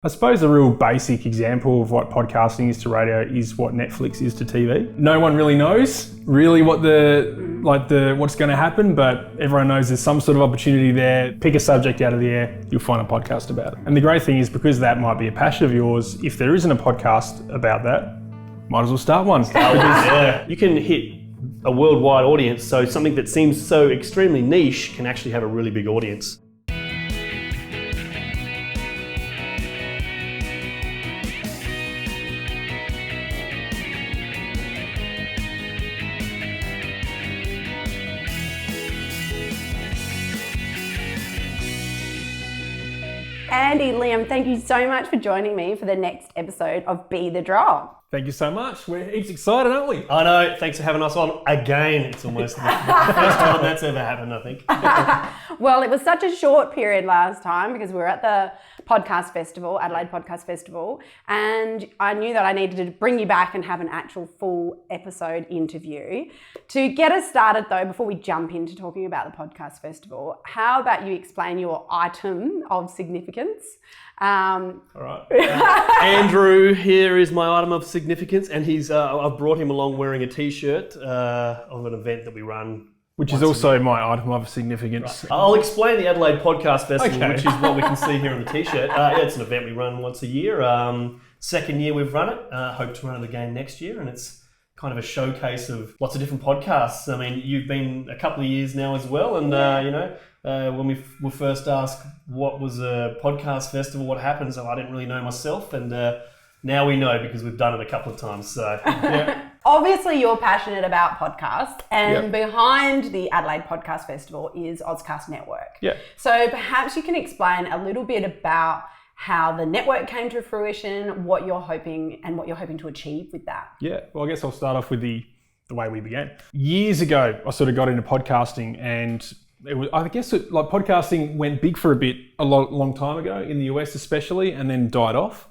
I suppose a real basic example of what podcasting is to radio is what Netflix is to TV. No one really knows really what what's going to happen, but everyone knows there's some sort of opportunity there. Pick a subject out of the air, you'll find a podcast about it. And the great thing is, because that might be a passion of yours, if there isn't a podcast about that, might as well start one. Yeah, you can hit a worldwide audience, so something that seems so extremely niche can actually have a really big audience. Andy, Liam, thank you so much for joining me for the next episode of Be the Drop. Thank you so much. We're heaps excited, aren't we? I know. Thanks for having us on again. It's almost the first time that's ever happened, I think. Well, it was such a short period last time because we were at the Podcast Festival, Adelaide Podcast Festival, and I knew that I needed to bring you back and have an actual full episode interview. To get us started though, before we jump into talking about the Podcast Festival, how about you explain your item of significance? All right. Andrew here is my item of significance, and I've brought him along wearing a t-shirt of an event that we run. Which is also my item of significance. Right. I'll explain the Adelaide Podcast Festival, which is what we can see here on the t-shirt. It's an event we run once a year. Second year we've run it. Hope to run it again next year, and it's kind of a showcase of lots of different podcasts. I mean, you've been a couple of years now as well, and when we were first asked what was a podcast festival, what happens, I didn't really know myself, and now we know because we've done it a couple of times. So, yeah. Obviously, you're passionate about podcasts, and behind the Adelaide Podcast Festival is Auscast Network. Yeah. So perhaps you can explain a little bit about how the network came to fruition, what you're hoping to achieve with that. Yeah. Well, I guess I'll start off with the way we began. Years ago, I sort of got into podcasting, and podcasting went big for a long time ago in the US especially, and then died off.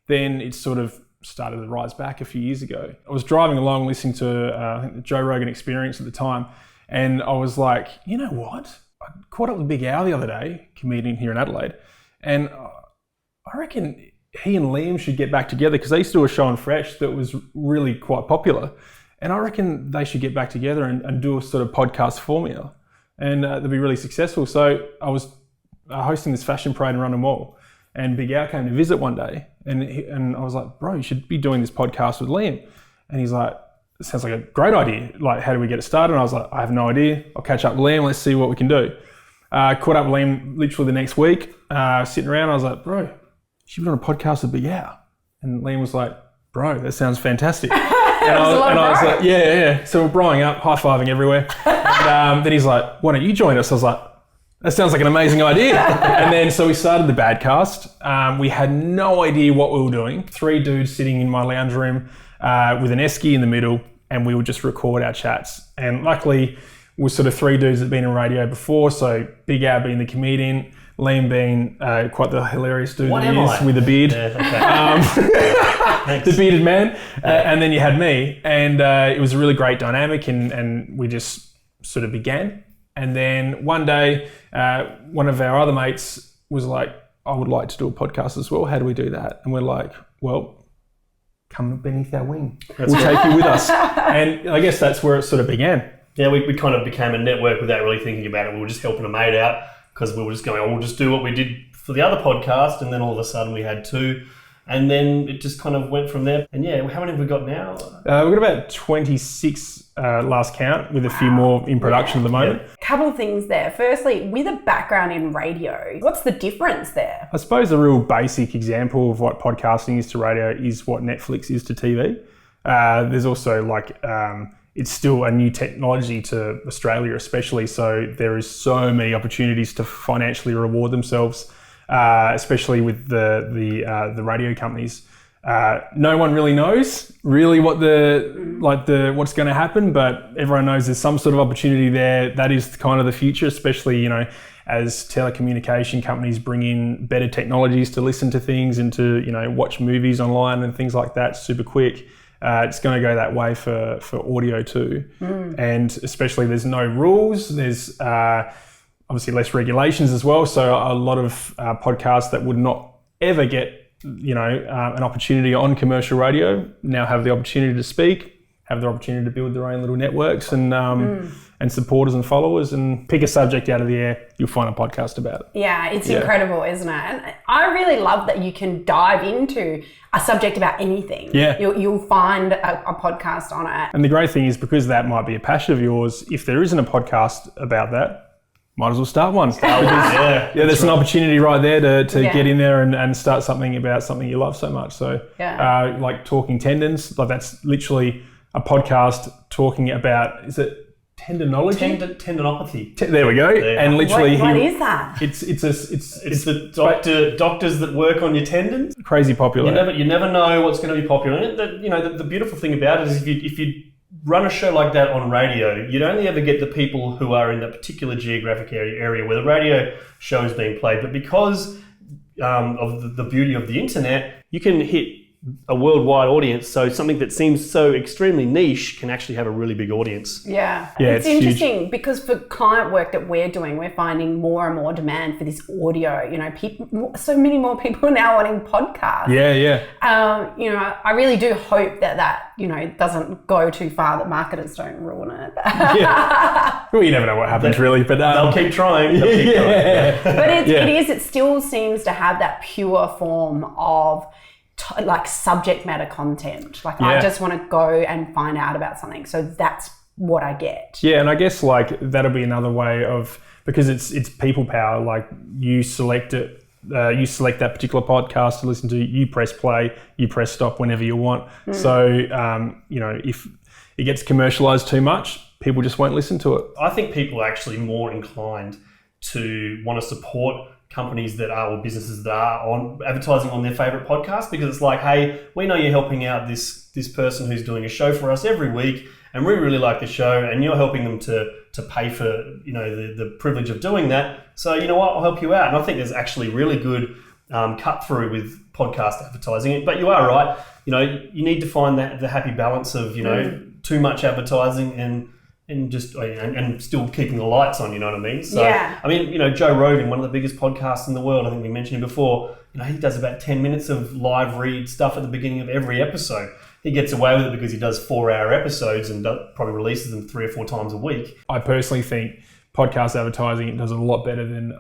Then it sort of started to rise back a few years ago. I was driving along listening to I think the Joe Rogan Experience at the time, and I was like, you know what? I caught up with Big Al the other day, comedian here in Adelaide, and I reckon he and Liam should get back together because they used to do a show on Fresh that was really quite popular, and I reckon they should get back together and do a sort of podcast formula, and they'd be really successful. So I was hosting this fashion parade in Rundle Mall, and Big Al came to visit one day, and I was like, bro, you should be doing this podcast with Liam. And he's like, it sounds like a great idea. Like, how do we get it started? And I was like, I have no idea. I'll catch up with Liam. Let's see what we can do. Caught up with Liam literally the next week, sitting around. I was like, bro, you should be doing a podcast with Big Al. And Liam was like, bro, that sounds fantastic. And I was like, yeah. So we're broing up, high-fiving everywhere. And then he's like, why don't you join us? I was like, that sounds like an amazing idea. And then so we started the Badcast. We had no idea what we were doing. 3 dudes sitting in my lounge room with an esky in the middle, and we would just record our chats. And luckily, we're sort of 3 dudes that had been in radio before. So Big Al being the comedian, Liam being quite the hilarious dude that he is with a beard. Yeah, okay. The bearded man. And then you had me. And it was a really great dynamic, and we just sort of began. And then one day, one of our other mates was like, I would like to do a podcast as well. How do we do that? And we're like, well, come beneath our wing. We'll take you with us. And I guess that's where it sort of began. Yeah, we kind of became a network without really thinking about it. We were just helping a mate out because we were just going, we'll just do what we did for the other podcast. And then all of a sudden we had 2. And then it just kind of went from there. And yeah, how many have we got now? We've got about 26 last count, with a few more in production at the moment. Couple of things there. Firstly, with a background in radio, what's the difference there? I suppose a real basic example of what podcasting is to radio is what Netflix is to TV. There's also it's still a new technology to Australia especially, so there is so many opportunities to financially reward themselves, especially with the radio companies. No one really knows really what's going to happen, but everyone knows there's some sort of opportunity there. That is kind of the future, especially, as telecommunication companies bring in better technologies to listen to things and to, watch movies online and things like that super quick. It's going to go that way for audio too. And especially there's no rules. There's obviously less regulations as well. So a lot of podcasts that would not ever get an opportunity on commercial radio, now have the opportunity to speak, have the opportunity to build their own little networks and supporters and followers, and pick a subject out of the air, you'll find a podcast about it. Yeah, it's incredible, isn't it? And I really love that you can dive into a subject about anything. Yeah. You'll find a podcast on it. And the great thing is, because that might be a passion of yours, if there isn't a podcast about that, might as well start one. There's an opportunity right there to get in there and start something about something you love so much. So like Talking Tendons, like that's literally a podcast talking about, is it tendonology? Tendinopathy. There we go. And literally, what is that? It's the doctors that work on your tendons. Crazy popular. You never know what's going to be popular. And the beautiful thing about it is if you run a show like that on radio, you'd only ever get the people who are in that particular geographic area where the radio show is being played. But because of the beauty of the internet, you can hit a worldwide audience. So something that seems so extremely niche can actually have a really big audience. Yeah, it's interesting huge. Because for client work that we're doing, we're finding more and more demand for this audio. So many more people are now wanting podcasts. I really do hope that doesn't go too far, that marketers don't ruin it. Well, you never know what happens really, but they'll keep trying. But it still seems to have that pure form of like subject matter content. Like I just want to go and find out about something. So that's what I get. Yeah, and I guess like that'll be another way of, because it's people power. Like you select it, you select that particular podcast to listen to. You press play, you press stop whenever you want. So if it gets commercialized too much, people just won't listen to it. I think people are actually more inclined to want to support companies that are, or businesses that are on advertising on their favorite podcast, because it's like, hey, we know you're helping out this person who's doing a show for us every week, and we really like the show, and you're helping them to pay for the privilege of doing that. So you know what, I'll help you out. And I think there's actually really good cut through with podcast advertising. But you are right. You need to find the happy balance of too much advertising and still keeping the lights on, you know what I mean? So, I mean, Joe Rogan, one of the biggest podcasts in the world, I think we mentioned him before, he does about 10 minutes of live read stuff at the beginning of every episode. He gets away with it because he does 4-hour episodes and probably releases them 3 or 4 times a week. I personally think podcast advertising does a lot better than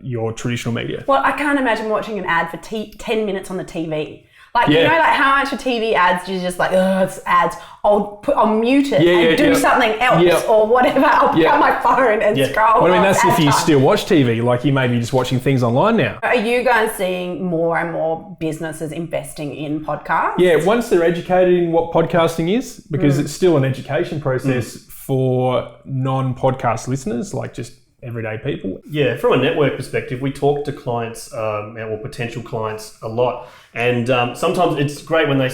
your traditional media. Well, I can't imagine watching an ad for 10 minutes on the TV. Like, how much of TV ads you're just like, it's ads. I'll mute it and do something else or whatever. I'll pick up my phone and scroll. Well, I mean, that's if you still watch TV. Like, you may be just watching things online now. Are you guys seeing more and more businesses investing in podcasts? Yeah, once they're educated in what podcasting is, because it's still an education process for non-podcast listeners, like just everyday people. Yeah, from a network perspective, we talk to clients or potential clients a lot, and sometimes it's great when they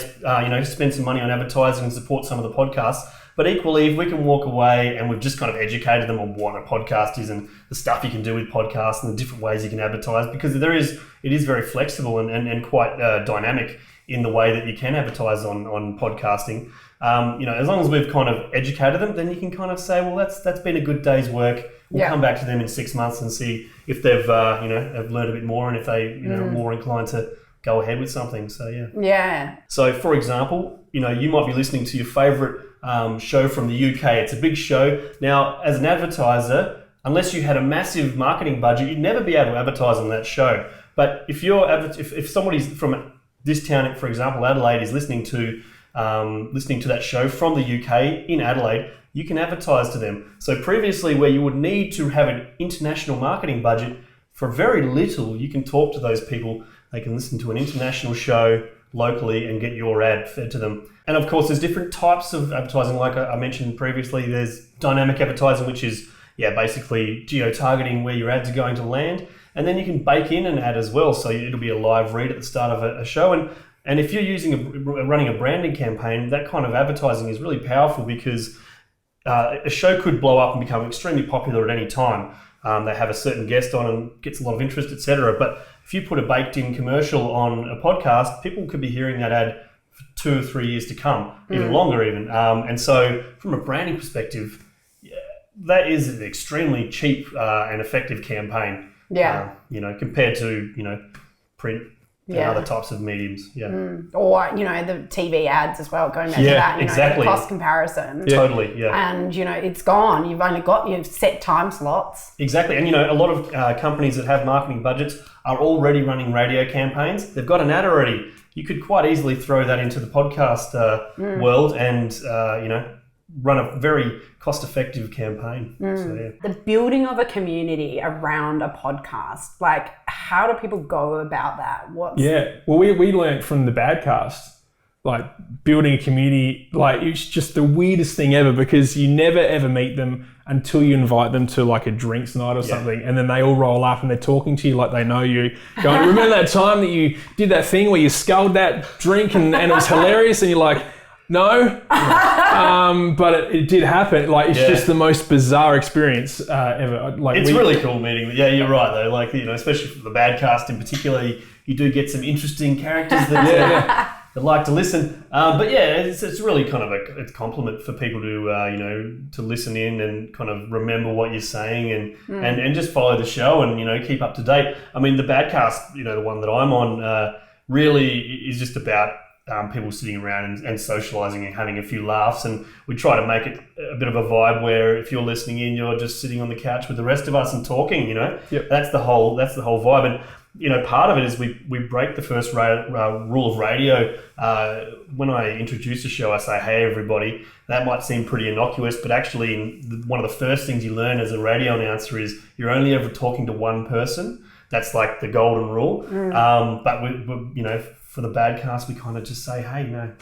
spend some money on advertising and support some of the podcasts. But equally, if we can walk away and we've just kind of educated them on what a podcast is and the stuff you can do with podcasts and the different ways you can advertise, because it is very flexible and quite dynamic in the way that you can advertise on podcasting. As long as we've kind of educated them, then you can kind of say, well, that's been a good day's work. We'll come back to them in 6 months and see if they've have learned a bit more and if they are more inclined to go ahead with something. So yeah. So for example, you might be listening to your favourite show from the UK. It's a big show. Now, as an advertiser, unless you had a massive marketing budget, you'd never be able to advertise on that show. But if somebody's from this town, for example, Adelaide, is listening to that show from the UK in Adelaide, you can advertise to them. So previously, where you would need to have an international marketing budget, for very little, you can talk to those people. They can listen to an international show locally and get your ad fed to them. And of course, there's different types of advertising. Like I mentioned previously, there's dynamic advertising, which is basically geo-targeting where your ads are going to land. And then you can bake in an ad as well. So it'll be a live read at the start of a show. And if you're running a branding campaign, that kind of advertising is really powerful, because a show could blow up and become extremely popular at any time. They have a certain guest on and gets a lot of interest, etc. But if you put a baked-in commercial on a podcast, people could be hearing that ad for 2 or 3 years to come, even longer even. And so from a branding perspective, that is an extremely cheap and effective campaign. Yeah. Compared to, print other types of mediums. Yeah. Or, you know, the TV ads as well, going back to that, you know, the cost comparison. Totally, yeah. And, you know, it's gone. You've set time slots. Exactly. And, you know, a lot of companies that have marketing budgets are already running radio campaigns. They've got an ad already. You could quite easily throw that into the podcast world and, you know, run a very cost-effective campaign. So, yeah. The building of a community around a podcast, like, how do people go about that? Well, we learned from the Badcast, like, building a community, like, it's just the weirdest thing ever, because you never ever meet them until you invite them to like a drinks night or something, and then they all roll up and they're talking to you like they know you, going, remember that time that you did that thing where you sculled that drink and it was hilarious, and you're like, no, but it did happen. Like, it's just the most bizarre experience ever. Like, it's really cool meeting. Yeah, you're right though. Like, you know, especially for the Badcast in particular, you do get some interesting characters that like to listen. But yeah, it's really kind of a compliment for people to you know, to listen in and kind of remember what you're saying and just follow the show and, you know, keep up to date. I mean, the Badcast, you know, the one that I'm on, really is just about people sitting around and socialising and having a few laughs, and we try to make it a bit of a vibe where if you're listening in, you're just sitting on the couch with the rest of us and talking. You know, that's the whole vibe. And, you know, part of it is we break the first rule of radio. When I introduce a show, I say, "Hey, everybody." That might seem pretty innocuous, but actually, one of the first things you learn as a radio announcer is you're only ever talking to one person. That's like the golden rule. But we, you know, for the Badcast, we kind of just say, hey, you know,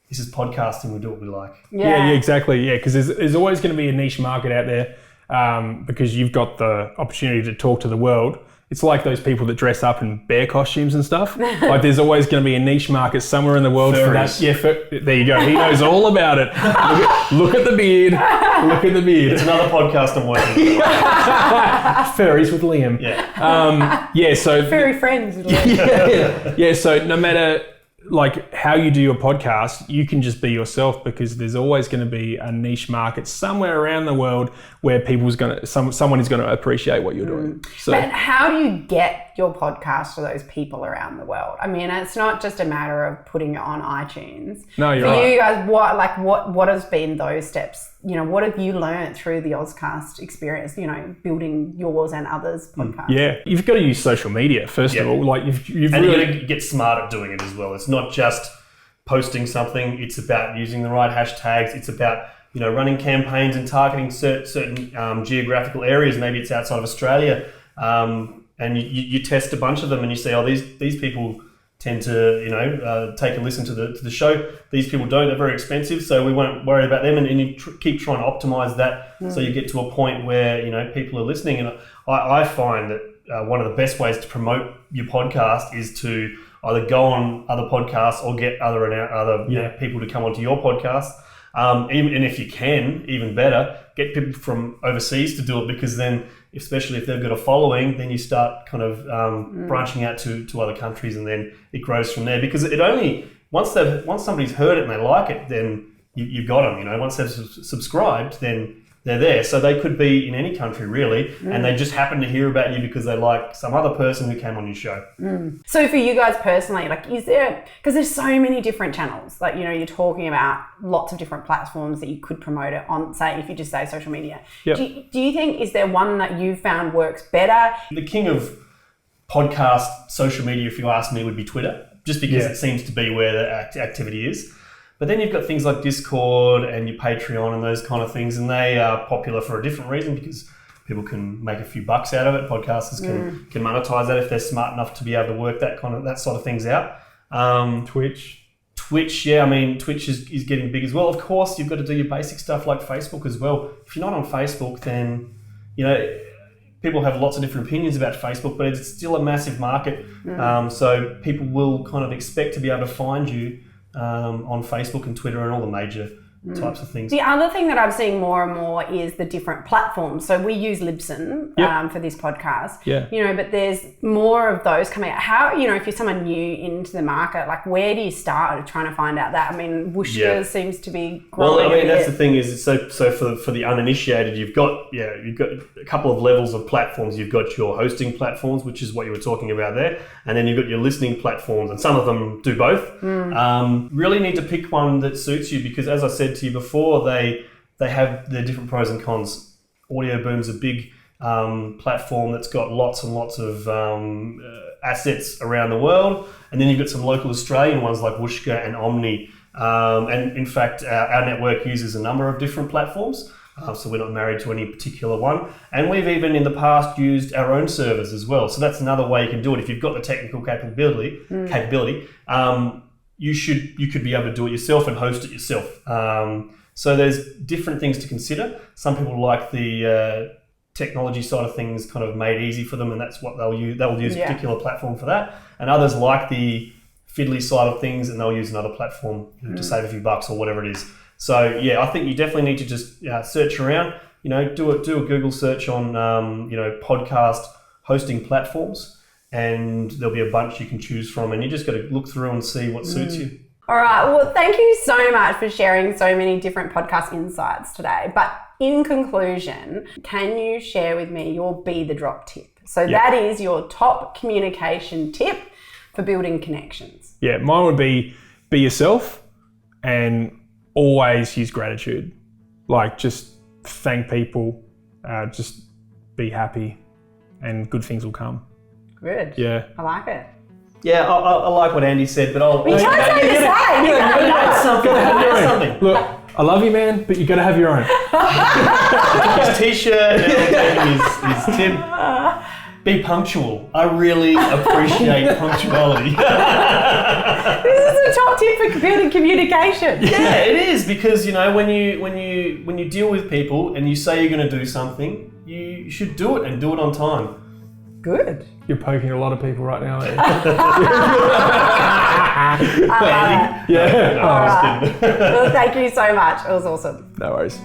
this is podcasting. We do what we like. Yeah, exactly. Yeah, because there's always going to be a niche market out there, because you've got the opportunity to talk to the world. It's like those people that dress up in bear costumes and stuff. Like, there's always going to be a niche market somewhere in the world for that. Yeah, there you go. He knows all about it. Look at the beard. Look at the beard. It's another podcast I'm working on. Furries with Liam. So Furry friends with Liam. Yeah. So no matter like how you do your podcast, you can just be yourself, because there's always going to be a niche market somewhere around the world where someone is going to appreciate what you're doing. So, but how do you get your podcast to those people around the world? I mean, it's not just a matter of putting it on iTunes. No, you're right. For you guys, what has been those steps? You know, what have you learned through the Auscast experience, you know, building yours and others' podcasts? Yeah, you've got to use social media, first of all. Like, you've and really... you've got to get smart at doing it as well. It's not just posting something. It's about using the right hashtags. It's about, you know, running campaigns and targeting certain geographical areas. Maybe it's outside of Australia, and you test a bunch of them and you say, oh, these people tend to, you know, take a listen to the show. These people don't. They're very expensive, so we won't worry about them. And you keep trying to optimize that so you get to a point where, you know, people are listening. And I find that one of the best ways to promote your podcast is to either go on other podcasts or get other you know, people to come onto your podcast. And if you can, even better, get people from overseas to do it, because then, especially if they've got a following, then you start kind of branching out to other countries, and then it grows from there. Because it only, once somebody's heard it and they like it, then you've got them. You know, once they've subscribed, then they're there. So they could be in any country really, and they just happen to hear about you because they like some other person who came on your show. So for you guys personally, like, is there, because there's so many different channels, like, you know, you're talking about lots of different platforms that you could promote it on, say, if you just say social media. Yep. Do you think, is there one that you found works better? The king of podcast social media, if you ask me, would be Twitter, just because it seems to be where the activity is. But then you've got things like Discord and your Patreon and those kind of things, and they are popular for a different reason, because people can make a few bucks out of it. Podcasters can monetize that if they're smart enough to be able to work that sort of things out. Twitch, yeah, I mean, Twitch is getting big as well. Of course, you've got to do your basic stuff like Facebook as well. If you're not on Facebook, then, you know, people have lots of different opinions about Facebook, but it's still a massive market. So people will kind of expect to be able to find you on Facebook and Twitter and all the major types of things. The other thing that I'm seeing more and more is the different platforms. So we use Libsyn for this podcast, but there's more of those coming out. How, if you're someone new into the market, like where do you start trying to find out that? I mean, Wooshka seems to be growing. Well, I mean, that's the thing is, so for the uninitiated, you've got a couple of levels of platforms. You've got your hosting platforms, which is what you were talking about there, and then you've got your listening platforms, and some of them do both. Really need to pick one that suits you, because as I said to you before, they have their different pros and cons. Audio Boom's a big platform that's got lots and lots of assets around the world, and then you've got some local Australian ones like Wooshka and Omni, and in fact our network uses a number of different platforms, so we're not married to any particular one, and we've even in the past used our own servers as well. So that's another way you can do it if you've got the technical capability. You could be able to do it yourself and host it yourself. So there's different things to consider. Some people like the technology side of things kind of made easy for them, and that's what they'll use. They'll use a particular platform for that. And others like the fiddly side of things, and they'll use another platform to save a few bucks or whatever it is. So yeah, I think you definitely need to just search around. Do a Google search on podcast hosting platforms, and there'll be a bunch you can choose from, and you just got to look through and see what suits you. All right. Well, thank you so much for sharing so many different podcast insights today. But in conclusion, can you share with me your Be the Drop tip? So that is your top communication tip for building connections. Yeah, mine would be yourself and always use gratitude. Like, just thank people, just be happy, and good things will come. Good. Yeah. I like it. Yeah, I like what Andy said, but I'll... We can't say the same. You got something. Look, I love you, man, but you got to have your own. His t-shirt and his tip. Be punctual. I really appreciate punctuality. This is a top tip for building communication. Yeah, it is, because when you deal with people and you say you're going to do something, you should do it and do it on time. Good. You're poking a lot of people right now. Yeah. No, Well, thank you so much. It was awesome. No worries.